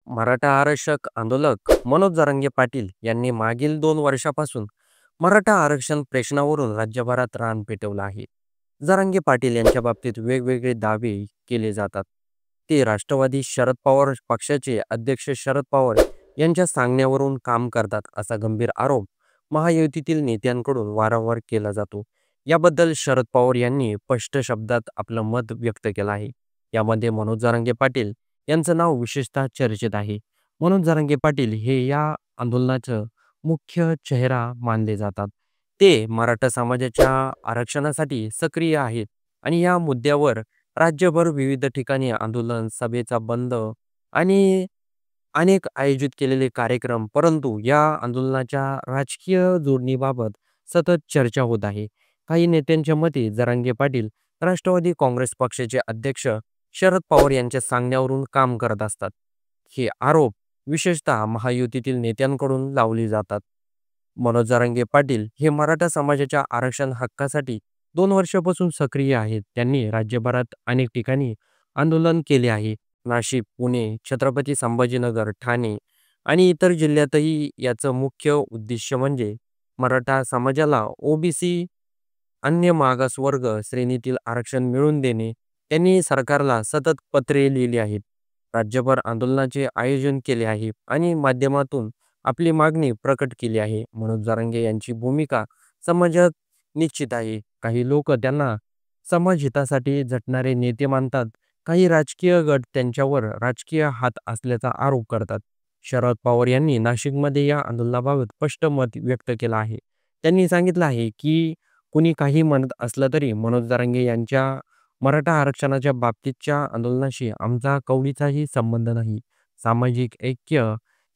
मराठा आरक्षक आंदोलक मनोज जरांगे पाटील यांनी मागील 2 वर्षापासून मराठा आरक्षण प्रश्नावरून राज्यभरात रान पेटवलं आहे. जरांगे पाटील यांच्या बाबतीत वेगवेगळे दावे केले जातात. ते राष्ट्रवादी शरद पवार पक्षाचे अध्यक्ष शरद पवार यांच्या सांगण्यावरून काम करतात असा गंभीर आरोप महायुतीतील नेत्यांकडून वारंवार केला जातो. याबद्दल शरद पवार यांनी स्पष्ट शब्दात आपलं मत व्यक्त केलं आहे. यामध्ये मनोज जरांगे पाटील यांचं नाव विशेषतः चर्चेत आहे. मनोज जरांगे पाटील हे या आंदोलनाचं मुख्य चेहरा मानले जातात. ते मराठा समाजाच्या आरक्षणासाठी सक्रिय आहेत आणि या मुद्द्यावर राज्यभर विविध ठिकाणी आंदोलन, सभेचा बंद आणि अनेक आयोजित केलेले कार्यक्रम, परंतु या आंदोलनाच्या राजकीय जोडणीबाबत सतत चर्चा होत आहे. काही नेत्यांच्या मते जरांगे पाटील राष्ट्रवादी काँग्रेस पक्षाचे अध्यक्ष शरद पवार यांच्या सांगण्यावरून काम करत असतात. हे आरोप विशेषतः महायुतीतील नेत्यांकडून लावले जातात. मनोज जरांगे पाटील हे मराठा समाजाच्या आरक्षण हक्कासाठी 2 वर्षापासून सक्रिय आहेत. त्यांनी राज्यभरात अनेक ठिकाणी आंदोलन केले आहे. नाशिक, पुणे, छत्रपती संभाजीनगर, ठाणे आणि इतर जिल्ह्यातही याचं मुख्य उद्दिष्ट म्हणजे मराठा समाजाला ओबीसी अन्य मागासवर्ग श्रेणीतील आरक्षण मिळवून देणे. त्यांनी सरकारला सतत पत्रे लिहिली आहेत. राज्यभर आंदोलनाचे आयोजन केले आहे आणि माध्यमातून आपली मागणी प्रकट केली आहे. मनोज जरांगे यांची भूमिका समाजात निश्चित आहे. काही लोक त्यांना समाज हितासाठी झटणारे नेते मानतात. काही राजकीय गट त्यांच्यावर राजकीय हात असल्याचा आरोप करतात. शरद पवार यांनी नाशिकमध्ये या आंदोलनाबाबत स्पष्ट मत व्यक्त केलं आहे. त्यांनी सांगितलं आहे की कुणी काही म्हणत असलं तरी मनोज जरांगे यांच्या मराठा आरक्षणाच्या बाबतीतच्या आंदोलनाशी आमचा कवडीचाही संबंध नाही. सामाजिक ऐक्य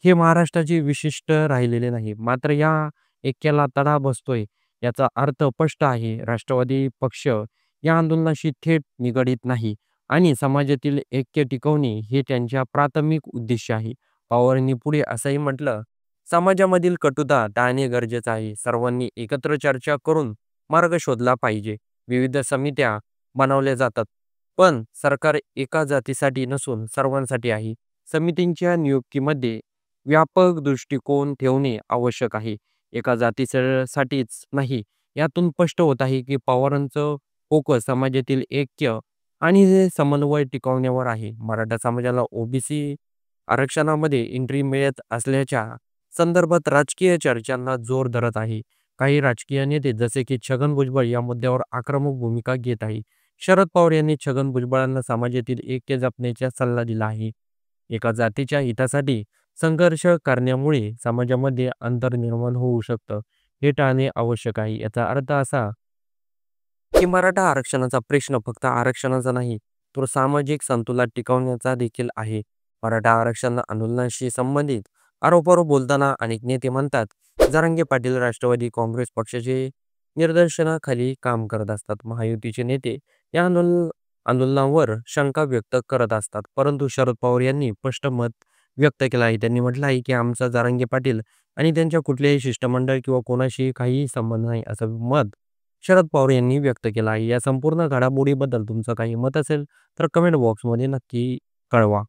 हे महाराष्ट्राचे विशिष्ट राहिलेले नाही. मात्र या ऐक्याला तडा बसतोय याचा अर्थ स्पष्ट आहे. राष्ट्रवादी पक्ष या आंदोलनाशी थेट निगडीत नाही आणि समाजातील ऐक्य टिकवणे हे त्यांच्या प्राथमिक उद्देश आहे. पवारांनी पुढे असंही म्हटलं, समाजामधील कटुता टाळणे गरजेचं आहे. सर्वांनी एकत्र चर्चा करून मार्ग शोधला पाहिजे. विविध समित्या बनवल्या जातात, पण सरकार एका जातीसाठी नसून सर्वांसाठी आहे. समितींच्या नियुक्तीमध्ये व्यापक दृष्टिकोन ठेवणे आवश्यक आहे. एका जातीसाठीच नाही. यातून स्पष्ट होत आहे की पवारांचं फोकस समाजातील ऐक्य आणि समन्वय टिकवण्यावर आहे. मराठा समाजाला ओबीसी आरक्षणामध्ये एंट्री मिळत असल्याच्या संदर्भात राजकीय चर्चांना जोर धरत आहे. काही राजकीय नेते जसे की छगन भुजबळ या मुद्द्यावर आक्रमक भूमिका घेत आहे. शरद पवार यांनी छगन भुजबळांना समाजातील ऐक्य जपण्याचा सल्ला दिला आहे. एका जातीच्या हितासाठी संघर्ष करण्यामुळे समाजामध्ये अंतर निर्माण होऊ शकतं. हे टाळणे आवश्यक आहे. याचा अर्थ असा की मराठा आरक्षणाचा प्रश्न फक्त आरक्षणाचा नाही, तो सामाजिक संतुलन टिकवण्याचा देखील आहे. मराठा आरक्षण आंदोलनाशी संबंधित आरोपावर बोलताना अनेक नेते म्हणतात, जरांगे पाटील राष्ट्रवादी काँग्रेस पक्षाचे निर्देशनाखाली काम करत असतात. महायुतीचे नेते या आंदोलनावर शंका व्यक्त करत असतात. परंतु शरद पवार यांनी स्पष्ट मत व्यक्त केलं आहे. त्यांनी म्हटलं आहे की आमचा जरांगे पाटील आणि त्यांच्या कुठल्याही शिष्टमंडळ किंवा कोणाशी काही संबंध नाही, असं मत शरद पवार यांनी व्यक्त केलं आहे. या संपूर्ण घडामोडीबद्दल तुमचं काही मत असेल तर कमेंट बॉक्समध्ये नक्की कळवा.